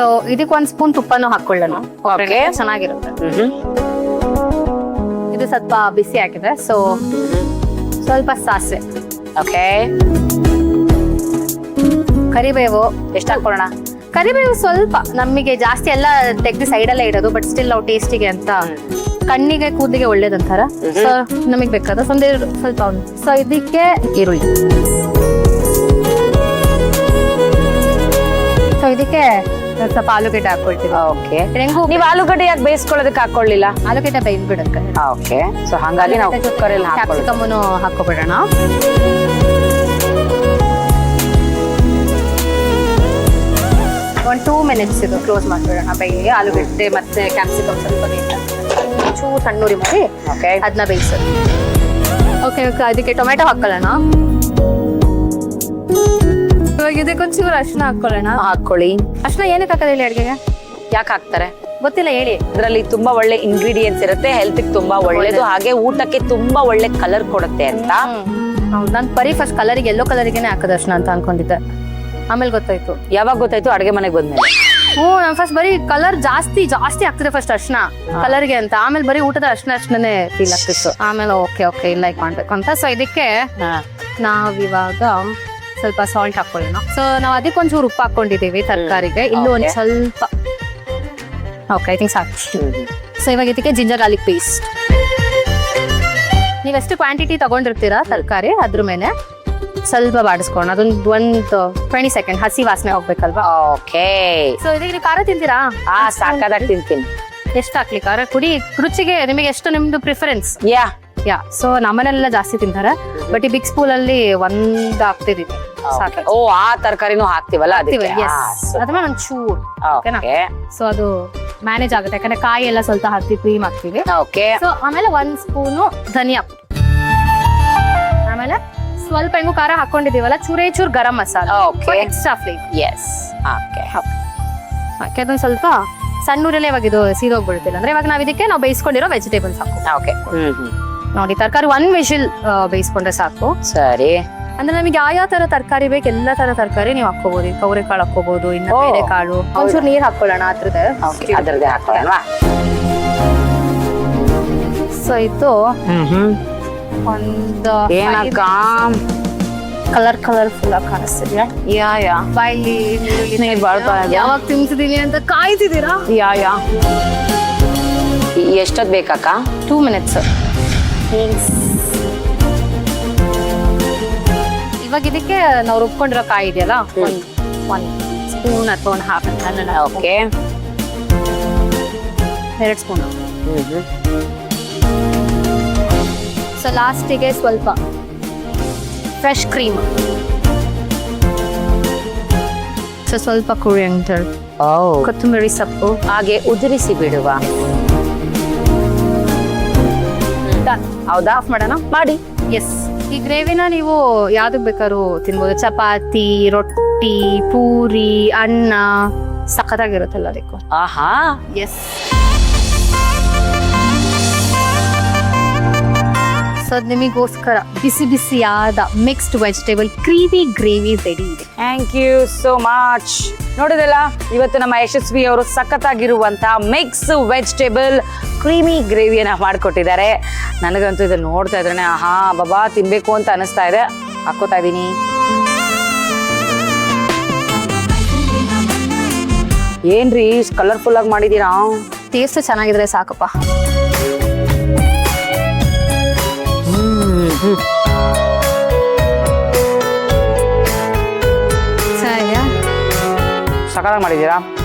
So ಇದಕ್ಕೆ 1 spoon ತುಪ್ಪನೂ ಹಾಕೊಳ್ಳೋಣ. Okay. ಚೆನ್ನಾಗಿರುತ್ತೆ. ಇದು ಸ್ವಲ್ಪ ಬಿಸಿ ಆಗಿದೆ. ಸೊ ಸ್ವಲ್ಪ ಸಾಸಿವೆ, ಓಕೆ. ಕರಿಬೇವು. ಎಷ್ಟು ಹಾಕೊಳ್ಳೋಣ? ಕರಿಬೇವು ಸ್ವಲ್ಪ, ನಮಗೆ ಜಾಸ್ತಿ ಎಲ್ಲ ತೆಗ್ದು ಸೈಡಲ್ಲೇ ಇಡೋದು, ಬಟ್ ಸ್ಟಿಲ್ ನಾವು ಟೇಸ್ಟಿಗೆ ಅಂತ, ಕಣ್ಣಿಗೆ ಕೂದಲಿಗೆ ಒಳ್ಳೇದಂತಾರ. ಸೊ ನಮಗೆ ಬೇಕಾದ ಸ್ವಲ್ಪ ಸೊ ಇದಕ್ಕೆ ಈರುಳ್ಳಿ. ಸೊ ಇದಕ್ಕೆ ಸ್ವಲ್ಪ ಆಲೂಗಡ್ಡೆ ಹಾಕೊಳ್ತೀವಿ. ಓಕೆ. ನೀವು ಆಲೂಗಡ್ಡೆ ಯಾಕೆ ಬೇಯಿಸ್ಕೊಳ್ಳೋದಕ್ಕೆ ಹಾಕೊಳ್ಳಿಲ್ಲ? ಆಲೂಗಡ್ಡೆ ಬೇಯಿಸ್ಬಿಡುತ್ತೆ. ಓಕೆ. ಸೊ ಹಾಗಾಗಿ ನಾವು ಕುಕ್ಕರಲ್ಲಿ ಹಾಕೊಳ್ಳೋದು. ಕ್ಯಾಪ್ಸಿಕಮ್ಮನ್ನು ಹಾಕೋಬಿಡೋಣ. ಒಂದು 2 ಮಿನಿಟ್ಸ್ ಇದು ಕ್ಲೋಸ್ ಮಾಡ್ಬಿಡೋಣ. ಬೇಯಿ ಆಲೂಗಡ್ಡೆ ಮತ್ತೆ ಕ್ಯಾಪ್ಸಿಕಮ್ ಸ್ವಲ್ಪ ಚೂರು ಸಣ್ಣೂರಿ ಮಾಡಿ ಅದನ್ನ ಬೇಯಿಸೋದು. ಓಕೆ, ಅದಕ್ಕೆ ಟೊಮೆಟೊ ಹಾಕೊಳ್ಳೋಣ. ಇವಾಗ ಇದಕ್ಕೊಂಚೂರು ಅರ್ಶಿನ ಹಾಕೊಳ್ಳೋಣ. ಹಾಕೊಳ್ಳಿ. ಅರ್ಶಿನ ಏನಕ್ಕೆ ಹಾಕೋದು ಹೇಳಿ ಅಡುಗೆಗೆ? ಯಾಕೆ ಹಾಕ್ತಾರೆ ಗೊತ್ತಿಲ್ಲ, ಹೇಳಿ. ಇದರಲ್ಲಿ ತುಂಬಾ ಒಳ್ಳೆ ಇಂಗ್ರೀಡಿಯೆಂಟ್ಸ್ ಇರುತ್ತೆ, ಹೆಲ್ತ್ ತುಂಬಾ ಒಳ್ಳೇದು, ಹಾಗೆ ಊಟಕ್ಕೆ ತುಂಬಾ ಒಳ್ಳೆ ಕಲರ್ ಕೊಡುತ್ತೆ ಅಂತ. ಹೌದು, ನಾನು ಬರೀ ಫಸ್ಟ್ ಕಲರಿಗೆ, ಯೆಲ್ಲೋ ಕಲರಿಗೆನೆ ಹಾಕೋದು ಅರ್ಶಿನ ಅಂತ ಅನ್ಕೊಂಡಿದ್ದೆ. ಆಮೇಲೆ ಗೊತ್ತಾಯ್ತು. ಯಾವಾಗ ಗೊತ್ತಾಯ್ತು? ಅಡುಗೆ ಮನೆಗೆ ಬಂದ್ಮೇಲೆ. ನಾನು ಫಸ್ಟ್ ಬರೀ ಕಲರ್ ಜಾಸ್ತಿ ಆಗ್ತಿದೆ ಫಸ್ಟ್ ಅರ್ಶಿನ ಕಲರ್ಗೆ ಅಂತ, ಆಮೇಲೆ ಬರೀ ಊಟದ ಅರ್ಶಿನೇ ಫೀಲ್ ಆಗ್ತಿತ್ತು. ಆಮೇಲೆ ಓಕೆ ಲೈಕ್ ಮಾಡ್ಬೇಕು ಅಂತ. ಸೊ ಇದಕ್ಕೆ ನಾವಿವಾಗ ಸ್ವಲ್ಪ ಸಾಲ್ಟ್ ಹಾಕೊಳ್ಳೋಣ. ಸೊ ನಾವು ಅದಕ್ಕೆ ಒಂಚೂರು ಉಪ್ಪು ಹಾಕೊಂಡಿದ್ದೀವಿ ತರಕಾರಿಗೆ. ಇಲ್ಲೂ ಒಂದು ಸ್ವಲ್ಪ ಓಕೆ, ಐ ಥಿಂಕ್ ಸಾಕು. ಸೊ ಇವಾಗ ಇದಕ್ಕೆ ಜಿಂಜರ್ ಗಾರ್ಲಿಕ್ ಪೇಸ್ಟ್. ನೀವೆಷ್ಟು ಕ್ವಾಂಟಿಟಿ ತಗೊಂಡಿರ್ತೀರಾ ತರಕಾರಿ ಅದ್ರ ಮೇಲೆ ಸ್ವಲ್ಪ ಬಾಡಿಸ್ಕೊಳ್ಳೋಣ. ಅದೊಂದು 20 ಸೆಕೆಂಡ್ ಹಸಿ ವಾಸನೆ ಹೋಗ್ಬೇಕಲ್ವಾ. ಓಕೆ. ಸೊ ಇದಕ್ಕೆ ನೀವು ಖಾರ ತಿಂತೀರಾ? ಸಾಕಾದಾಗ ತಿಂತೀನಿ. ಎಷ್ಟು ಹಾಕ್ಲಿ ಖಾರ? ಕುಡಿ, ರುಚಿಗೆ ನಿಮಗೆ ಎಷ್ಟು ನಿಮ್ದು ಪ್ರಿಫರೆನ್ಸ್. ಯಾ ಸೊ ನಮ್ಮನೆಲ್ಲ ಜಾಸ್ತಿ ತಿಂತಾರೆ, ಬಟ್ ಈ ಬಿಗ್ ಸ್ಪೂನ್ ಅಲ್ಲಿ 1 ಹಾಕ್ತಿದೀವಿ. ಓ, ಆ ತರಕಾರಿನೂ ಹಾಕ್ತಿವಲ್ಲ ಅದಕ್ಕೆ. ಅದ್ಮೇಲೆ ಒಂದು ಚೂರು ಓಕೆನಾ. ಸೊ ಅದು ಮ್ಯಾನೇಜ್ ಆಗುತ್ತೆ, ಯಾಕಂದ್ರೆ ಕಾಯಿ ಎಲ್ಲ ಸ್ವಲ್ಪ ಹಾಕ್ತಿವಿ, ಕ್ರೀಮ್ ಹಾಕ್ತಿವಿ. ಓಕೆ. ಸೊ ಆಮೇಲೆ 1 ಸ್ಪೂನು ಧನಿಯಾ, ಆಮೇಲೆ ಸ್ವಲ್ಪ ಹೆಂಗು ಖಾರ ಹಾಕೊಂಡಿದೀವಲ್ಲ, ಚೂರು garam masala extra flavour. Yes. Okay. ಅದೊಂದು ಸ್ವಲ್ಪ ಸಣ್ಣೂರಲ್ಲೇ ಇವಾಗ ಇದು ಸೀದೋಗ್ಬಿಡ್ತಿಲ್ಲ ಅಂದ್ರೆ ಇವಾಗ ನಾವು ಬೇಯಿಸ್ಕೊಂಡಿರೋ ವೆಜಿಟೇಬಲ್ಸ್ ಹಾಕೋ. ಓಕೆ. ನೋಡಿ, ತರಕಾರಿ 1 ವಿಶಿಲ್ ಬೇಯಿಸ್ಕೊಂಡ್ರೆ ಸಾಕು. ಸರಿ. ಅಂದ್ರೆ ನಮಗೆ ಯಾವ ತರ ತರಕಾರಿ ಬೇಕು, ಎಲ್ಲಾ ತರ ತರಕಾರಿ ನೀವು ಹಾಕೋಬಹುದು. ಕವರೆ ಕಾಳು ಹಾಕೋಬಹುದು, ಇನ್ನ ಬೇರೆ ಕಾಳು. ಒಂಚೂರು ನೀರ್ ಹಾಕೊಳ್ಳೋಣ ಅದ್ರದ್ದೇ ಹಾಕೊಳ್ಳೋಣ. ಸೊ ಇದು ಒಂದು ಕಲರ್ಫುಲ್ ಆಗಿ ಕಾಣಿಸ್ತಿದ್ಯಾ? ಯಾ ಬಾಯಲ್ಲಿ ನೀರ್ ಬರ್ತಾ ಇದೆ. ಯಾವಾಗ ತಿನ್ಸಿದೀನಿ ಅಂತ ಕಾಯ್ತಿದ್ದೀರಾ? ಯಾ ಎಷ್ಟೊತ್ತು ಬೇಕಕ್ಕ? 2 ಮಿನಿಟ್ಸ್. ಇವಾಗ ಇದಕ್ಕೆ ನಾವು ರುಬ್ಕೊಂಡಿರೋ ಕಾಯಿ ಇದೆಯಲ್ಲ, 1 ಸ್ಪೂನ್ ಅಥವಾ 1/2. ಓಕೆ. 2 ಸ್ಪೂನ್. ಸೊ ಲಾಸ್ಟಿಗೆ ಸ್ವಲ್ಪ ಫ್ರೆಶ್ ಕ್ರೀಮ್. ಸೊ ಸ್ವಲ್ಪ ಕೊರಿಯಂಡರ್, ಕೊತ್ತಂಬರಿ ಸೊಪ್ಪು ಹಾಗೆ ಉದುರಿಸಿ ಬಿಡುವ. ಹೌದಾ? ಆಫ್ ಮಾಡೋಣ. ಮಾಡಿ. ಎಸ್. ಈ ಗ್ರೇವಿನ ನೀವು ಯಾವ್ದಕ್ ಬೇಕಾದ್ರೂ ತಿನ್ಬೋದು, ಚಪಾತಿ, ರೊಟ್ಟಿ, ಪೂರಿ, ಅನ್ನ, ಸಖತ್ತಾಗಿರುತ್ತಲ್ಲ ಅದಕ್ಕೂ. ಆಹಾ. ಎಸ್. ಸೊ ನಿಮಗೋಸ್ಕರ ಬಿಸಿಯಾದ mixed vegetable creamy gravy ready ಇದೆ. Thank you so much. ನೋಡಿದಲ್ಲ, ಇವತ್ತು ನಮ್ಮ ಯಶಸ್ವಿ ಅವರು ಸಖತ್ತಾಗಿರುವಂತಹ ಮಿಕ್ಸ್ ವೆಜಿಟೇಬಲ್ ಕ್ರೀಮಿ ಗ್ರೇವಿಯನ್ನ ಮಾಡಿಕೊಟ್ಟಿದ್ದಾರೆ. ನನಗಂತೂ ಇದನ್ನ ನೋಡ್ತಾ ಇದ್ರೆ ಬಾಬಾ ತಿನ್ಬೇಕು ಅಂತ ಅನಿಸ್ತಾ ಇದೆ. ಹಾಕೋತಾ ಇದೀನಿ. ಏನ್ರಿ ಕಲರ್ಫುಲ್ ಆಗಿ ಮಾಡಿದೀರಾ? ಟೇಸ್ಟ್ ಚೆನ್ನಾಗಿದ್ರೆ ಸಾಕಪ್ಪ. ಸಖತ್ತಾಗಿ ಮಾಡಿದೀರಾ.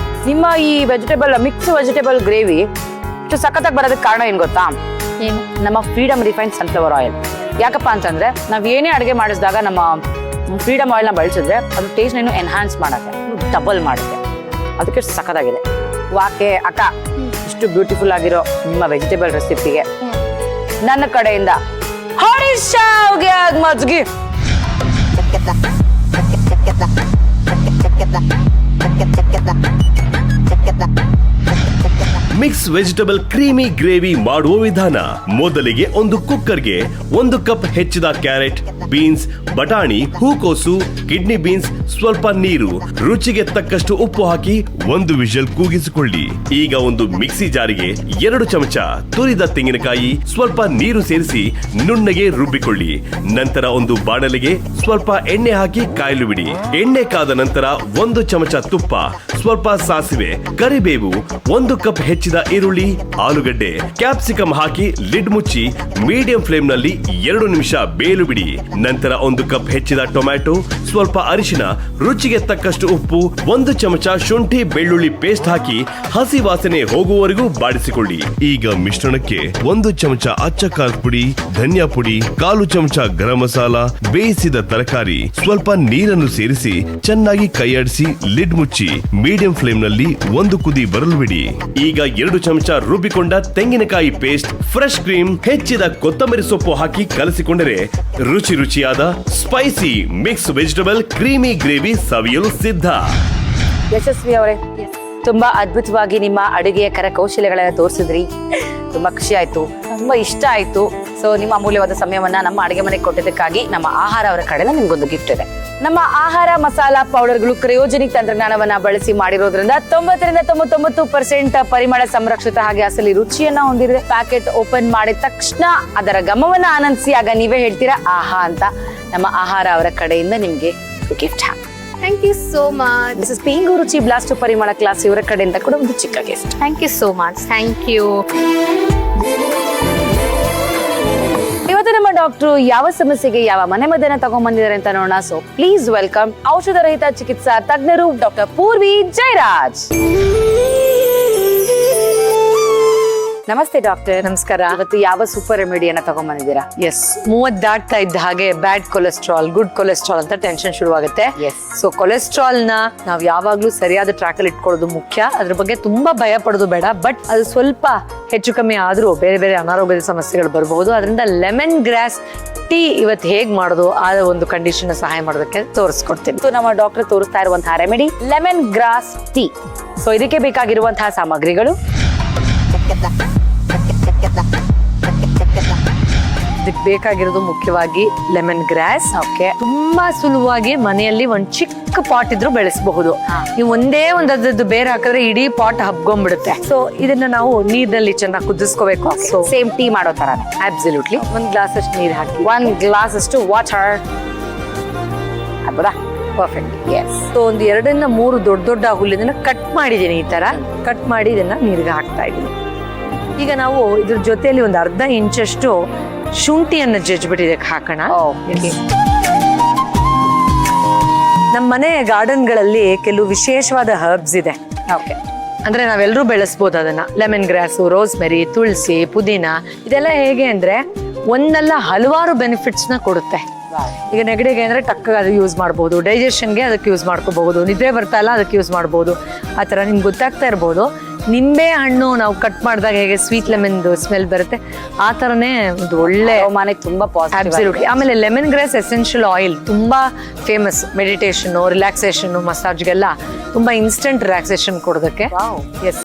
ನಿಮ್ಮ ಈ ವೆಜಿಟೇಬಲ್ ಮಿಕ್ಸ್ ವೆಜಿಟೇಬಲ್ ಗ್ರೇವಿ ಇಷ್ಟು ಸಖತ್ತಾಗಿ ಬರೋದಕ್ಕೆ ಕಾರಣ ಏನ್ ಗೊತ್ತಾ? ಏನು? ನಮ್ಮ ಫ್ರೀಡಮ್ ರಿಫೈನ್ಡ್ ಸನ್ಫ್ಲವರ್ ಆಯಿಲ್. ಯಾಕಪ್ಪ ಅಂತಂದ್ರೆ ನಾವು ಏನೇ ಅಡುಗೆ ಮಾಡಿಸಿದಾಗ ನಮ್ಮ ಫ್ರೀಡಮ್ ಆಯಿಲ್ನ ಬಳಸಿದ್ರೆ ಅದು ಟೇಸ್ಟ್ ಇನ್ನೂ ಎನ್ಹಾನ್ಸ್ ಮಾಡುತ್ತೆ, ಡಬಲ್ ಮಾಡುತ್ತೆ. ಅದಕ್ಕೆ ಸಖತ್ತಾಗಿದೆ. ವಾಕೆ ಅಕ್ಕ, ಇಷ್ಟು ಬ್ಯೂಟಿಫುಲ್ ಆಗಿರೋ ನಿಮ್ಮ ವೆಜಿಟೇಬಲ್ ರೆಸಿಪಿಗೆ ನನ್ನ ಕಡೆಯಿಂದ ಶಾವ್ಗೆ ಮಜ್ಗಿ. Mix mix vegetable creamy gravy ಮಾಡುವ ವಿಧಾನ. ಮೊದಲಿಗೆ ಒಂದು ಕುಕ್ಕರ್ಗೆ 1 ಕಪ್ ಹೆಚ್ಚಿದ ಕ್ಯಾರೆಟ್, ಬೀನ್ಸ್, ಬಟಾಣಿ, ಹೂಕೋಸು, ಕಿಡ್ನಿ ಬೀನ್ಸ್, ಸ್ವಲ್ಪ ನೀರು, ರುಚಿಗೆ ತಕ್ಕಷ್ಟು ಉಪ್ಪು ಹಾಕಿ 1 ವಿಷಲ್ ಕೂಗಿಸಿಕೊಳ್ಳಿ. ಈಗ ಒಂದು ಮಿಕ್ಸಿ ಜಾರಿಗೆ 2 ಚಮಚ ತುರಿದ ತೆಂಗಿನಕಾಯಿ, ಸ್ವಲ್ಪ ನೀರು ಸೇರಿಸಿ ನುಣ್ಣಗೆ ರುಬ್ಬಿಕೊಳ್ಳಿ. ನಂತರ ಒಂದು ಬಾಣಲೆಗೆ ಸ್ವಲ್ಪ ಎಣ್ಣೆ ಹಾಕಿ ಕಾಯಲು ಬಿಡಿ. ಎಣ್ಣೆ ಕಾದ ನಂತರ 1 ಚಮಚ ತುಪ್ಪ, ಸ್ವಲ್ಪ ಸಾಸಿವೆ, ಕರಿಬೇವು, 1 ಕಪ್ ಹೆಚ್ಚಿದ ಈರುಳ್ಳಿ, ಆಲೂಗಡ್ಡೆ, ಕ್ಯಾಪ್ಸಿಕಮ್ ಹಾಕಿ ಲಿಡ್ ಮುಚ್ಚಿ ಮೀಡಿಯಂ ಫ್ಲೇಮ್ ನಲ್ಲಿ 2 ನಿಮಿಷ ಬೇಯಲು ಬಿಡಿ. ನಂತರ 1 ಕಪ್ ಹೆಚ್ಚಿದ ಟೊಮ್ಯಾಟೊ, ಸ್ವಲ್ಪ ಅರಿಶಿನ, ರುಚಿಗೆ ತಕ್ಕಷ್ಟು ಉಪ್ಪು, 1 ಚಮಚ ಶುಂಠಿ ಬೆಳ್ಳುಳ್ಳಿ ಪೇಸ್ಟ್ ಹಾಕಿ ಹಸಿ ವಾಸನೆ ಹೋಗುವವರೆಗೂ ಬಾಡಿಸಿಕೊಳ್ಳಿ. ಈಗ ಮಿಶ್ರಣಕ್ಕೆ 1 ಚಮಚ ಅಚ್ಚ ಖಾರದ ಪುಡಿ, ಧನಿಯಾ ಪುಡಿ, 1/4 ಚಮಚ ಗರಂ ಮಸಾಲ, ಬೇಯಿಸಿದ ತರಕಾರಿ, ಸ್ವಲ್ಪ ನೀರನ್ನು ಸೇರಿಸಿ ಚೆನ್ನಾಗಿ ಕೈಯಾಡಿಸಿ ಲಿಡ್ ಮುಚ್ಚಿ ಮೀಡಿಯಂ ಫ್ಲೇಮ್ ನಲ್ಲಿ 1 ಕುದಿ ಬರಲು ಬಿಡಿ. ಈಗ 2 ಚಮಚ ರುಬ್ಬಿಕೊಂಡ ತೆಂಗಿನಕಾಯಿ ಪೇಸ್ಟ್, ಫ್ರೆಶ್ ಕ್ರೀಮ್, ಹೆಚ್ಚಿದ ಕೊತ್ತಂಬರಿ ಸೊಪ್ಪು ಹಾಕಿ ಕಲಸಿಕೊಂಡರೆ ರುಚಿಯಾದ spicy mix vegetable creamy gravy ಸವಿಯಲು ಸಿದ್ಧ. ಯಶಸ್ವಿ ಅವರೇ, ತುಂಬಾ ಅದ್ಭುತವಾಗಿ ನಿಮ್ಮ ಅಡುಗೆಯ ಕರಕೌಶಲ್ಯಗಳನ್ನ ತೋರಿಸಿದ್ರಿ. ತುಂಬಾ ಖುಷಿ ಆಯ್ತು, ತುಂಬಾ ಇಷ್ಟ ಆಯ್ತು. ಸೊ ನಿಮ್ಮ ಅಮೂಲ್ಯವಾದ ಸಮಯವನ್ನ ನಮ್ಮ ಅಡುಗೆ ಮನೆಗೆ ಕೊಟ್ಟಿದ್ದಕ್ಕಾಗಿ ನಮ್ಮ ಆಹಾರ ಅವರ ಕಡೆಯಿಂದ ನಿಮ್ಗೊಂದು ಗಿಫ್ಟ್ ಇದೆ. ನಮ್ಮ ಆಹಾರ ಮಸಾಲಾ ಪೌಡರ್ಗಳು ಕ್ರಯೋಜೆನಿಕ್ ತಂತ್ರಜ್ಞಾನವನ್ನ ಬಳಸಿ ಮಾಡಿರೋದ್ರಿಂದ 90-99% ಪರಿಮಳ ಸಂರಕ್ಷಿತ ಹಾಗೆ ಅಸಲಿ ರುಚಿಯನ್ನ ಹೊಂದಿದೆ. ಪ್ಯಾಕೆಟ್ ಓಪನ್ ಮಾಡಿದ ತಕ್ಷಣ ಅದರ ಘಮವನ್ನ ಆನಂದಿಸಿ ಆಗ ನೀವೇ ಹೇಳ್ತೀರಾ ಆಹಾ ಅಂತ. ನಮ್ಮ ಆಹಾರ ಅವರ ಕಡೆಯಿಂದ ನಿಮ್ಗೆ ಗಿಫ್ಟ್ ಹ್ಯಾಕ್. Thank you so much. This is ಪೀಂಗು ರುಚಿ ಬ್ಲಾಸ್ಟ್ ಪರಿಮಳ ಕ್ಲಾಸ್ ಇವರ ಕಡೆಯಿಂದ ಕೂಡ ಒಂದು ಚಿಕ್ಕ gift. Thank you so much. Thank you. ಇವತ್ತು ನಮ್ಮ ಡಾಕ್ಟರ್ ಯಾವ ಸಮಸ್ಯೆಗೆ ಯಾವ ಮನೆಮದ್ದನ್ನ ತಗೊಂಡ್ಬಂದಿದ್ದಾರೆ ಅಂತ ನೋಡೋಣ. ಸೊ ಪ್ಲೀಸ್ ವೆಲ್ಕಮ್ ಔಷಧ ರಹಿತ ಚಿಕಿತ್ಸಾ ತಜ್ಞರು ಡಾಕ್ಟರ್ ಪೂರ್ವಿ ಜಯರಾಜ್. ನಮಸ್ತೆ ಡಾಕ್ಟರ್. ನಮಸ್ಕಾರ. ಇವತ್ತು ಯಾವ ಸೂಪರ್ ರೆಮಿಡಿಯನ್ನ ತಗೊಂಡ್ಬಂದಿದ್ದೀರಾ? ಎಸ್ 30 ದಾಟ್ತಾ ಇದ್ದ ಹಾಗೆ ಬ್ಯಾಡ್ ಕೊಲೆಸ್ಟ್ರಾಲ್, ಗುಡ್ ಕೊಲೆಸ್ಟ್ರಾಲ್ ಅಂತ ಟೆನ್ಷನ್ ಶುರುವಾಗುತ್ತೆ. Yes. ಸೊ ಕೊಲೆಸ್ಟ್ರಾಲ್ ನ ನಾವು ಯಾವಾಗ್ಲೂ ಸರಿಯಾದ ಟ್ರ್ಯಾಕ್ ಅಲ್ಲಿ ಇಟ್ಕೊಳ್ಳೋದು ಮುಖ್ಯ. ಅದ್ರ ಬಗ್ಗೆ ತುಂಬಾ ಭಯ ಪಡೋದು ಬೇಡ. ಬಟ್ ಅದು ಸ್ವಲ್ಪ ಹೆಚ್ಚು ಕಮ್ಮಿ ಆದ್ರೂ ಬೇರೆ ಬೇರೆ ಅನಾರೋಗ್ಯದ ಸಮಸ್ಯೆಗಳು ಬರಬಹುದು. ಅದರಿಂದ ಲೆಮನ್ ಗ್ರಾಸ್ ಟೀ ಇವತ್ತು ಹೇಗ್ ಮಾಡೋದು ಆ ಒಂದು ಕಂಡೀಷನ್ ಸಹಾಯ ಮಾಡೋದಕ್ಕೆ ತೋರಿಸ್ಕೊಡ್ತೀನಿ. ಇವತ್ತು ನಮ್ಮ ಡಾಕ್ಟರ್ ತೋರಿಸ್ತಾ ಇರುವಂತಹ remedy lemon grass tea. So ಇದಕ್ಕೆ ಬೇಕಾಗಿರುವಂತಹ ಸಾಮಗ್ರಿಗಳು: ಇದಕ್ಕೆ ಬೇಕಾಗಿರೋದು ಮುಖ್ಯವಾಗಿ ಲೆಮನ್ ಗ್ರಾಸ್. ಓಕೆ. ತುಂಬಾ ಸುಲಭವಾಗಿ ಮನೆಯಲ್ಲಿ ಒಂದ್ ಚಿಕ್ಕ ಪಾಟ್ ಇದ್ರೂ ಬೆಳೆಸಬಹುದು. ನೀವು ಒಂದೇ ಒಂದದ್ದು ಬೇರೆ ಹಾಕಿದ್ರೆ ಇಡೀ ಪಾಟ್ ಹಬ್ಕೊಂಡ್ಬಿಡುತ್ತೆ. ಸೊ ಇದನ್ನ ನಾವು ನೀರಿನಲ್ಲಿ ಚೆನ್ನಾಗಿ ಕುದಿಸ್ಕೋಬೇಕು. ಸೊ ಸೇಮ್ ಟೀ ಮಾಡೋ ತರ. ಅಬ್ಸಲ್ಯೂಟ್ಲಿ 1 ಗ್ಲಾಸ್ ಅಷ್ಟು ನೀರು ಹಾಕಿ 1 ಗ್ಲಾಸ್ ಅಷ್ಟು ವಾಟರ್. ಪರ್ಫೆಕ್ಟ್. ಎಸ್. ಸೊ ಒಂದು 2-3 ದೊಡ್ಡ ಹುಲ್ಲಿನ ಕಟ್ ಮಾಡಿದೀನಿ. ಈ ತರ ಕಟ್ ಮಾಡಿ ಇದನ್ನ ನೀರಿಗೆ ಹಾಕ್ತಾ ಇದ್ದೀನಿ. ಈಗ ನಾವು ಇದ್ರ ಜೊತೆಯಲ್ಲಿ ಒಂದು 1/2 ಇಂಚಷ್ಟು ಶುಂಠಿಯನ್ನ ಜಜ್ಬಿಟ್ಟು ಇದಕ್ಕೆ ಹಾಕೋಣ. ನಮ್ಮ ಮನೆ ಗಾರ್ಡನ್ಗಳಲ್ಲಿ ಕೆಲವು ವಿಶೇಷವಾದ ಹರ್ಬ್ಸ್ ಇದೆ. ಓಕೆ. ಅಂದ್ರೆ ನಾವೆಲ್ಲರೂ ಬೆಳೆಸ್ಬೋದು ಅದನ್ನ. ಲೆಮನ್ ಗ್ರಾಸು, ರೋಸ್ಮೆರಿ, ತುಳಸಿ, ಪುದೀನ ಇದೆಲ್ಲ ಹೇಗೆ ಅಂದ್ರೆ ಒಂದಲ್ಲ ಹಲವಾರು ಬೆನಿಫಿಟ್ಸ್ ನ ಕೊಡುತ್ತೆ. ಈಗ ನೆಗಡಿಗೆ ಅಂದ್ರೆ ಟಕ್ಕ ಅದು ಯೂಸ್ ಮಾಡ್ಬೋದು, ಡೈಜೆಷನ್ಗೆ ಅದಕ್ಕೆ ಯೂಸ್ ಮಾಡ್ಕೋಬಹುದು, ನಿದ್ರೆ ಬರ್ತಾ ಇಲ್ಲ ಅದಕ್ಕೆ ಯೂಸ್ ಮಾಡ್ಬೋದು. ಆ ಥರ ನಿಮ್ಗೆ ಗೊತ್ತಾಗ್ತಾ ಇರ್ಬೋದು. ನಿಂಬೆ ಹಣ್ಣು ನಾವು ಕಟ್ ಮಾಡಿದಾಗ ಹೇಗೆ ಸ್ವೀಟ್ ಲೆಮನ್ ಸ್ಮೆಲ್ ಬರುತ್ತೆ, ಆ ಥರನೇ ಒಂದು ಒಳ್ಳೆ ಮನೆಗೆ ತುಂಬಾ ಪಾಸಿಟಿವ್. ಆಮೇಲೆ ಲೆಮನ್ ಗ್ರಾಸ್ ಎಸೆನ್ಷಿಯಲ್ ಆಯಿಲ್ ತುಂಬಾ ಫೇಮಸ್. ಮೆಡಿಟೇಷನ್, ರಿಲ್ಯಾಕ್ಸೇಷನ್, ಮಸಾಜ್ಗೆಲ್ಲ ತುಂಬಾ ಇನ್ಸ್ಟೆಂಟ್ ರಿಲ್ಯಾಕ್ಸೇಷನ್ ಕೊಡೋದಕ್ಕೆ. ಎಸ್.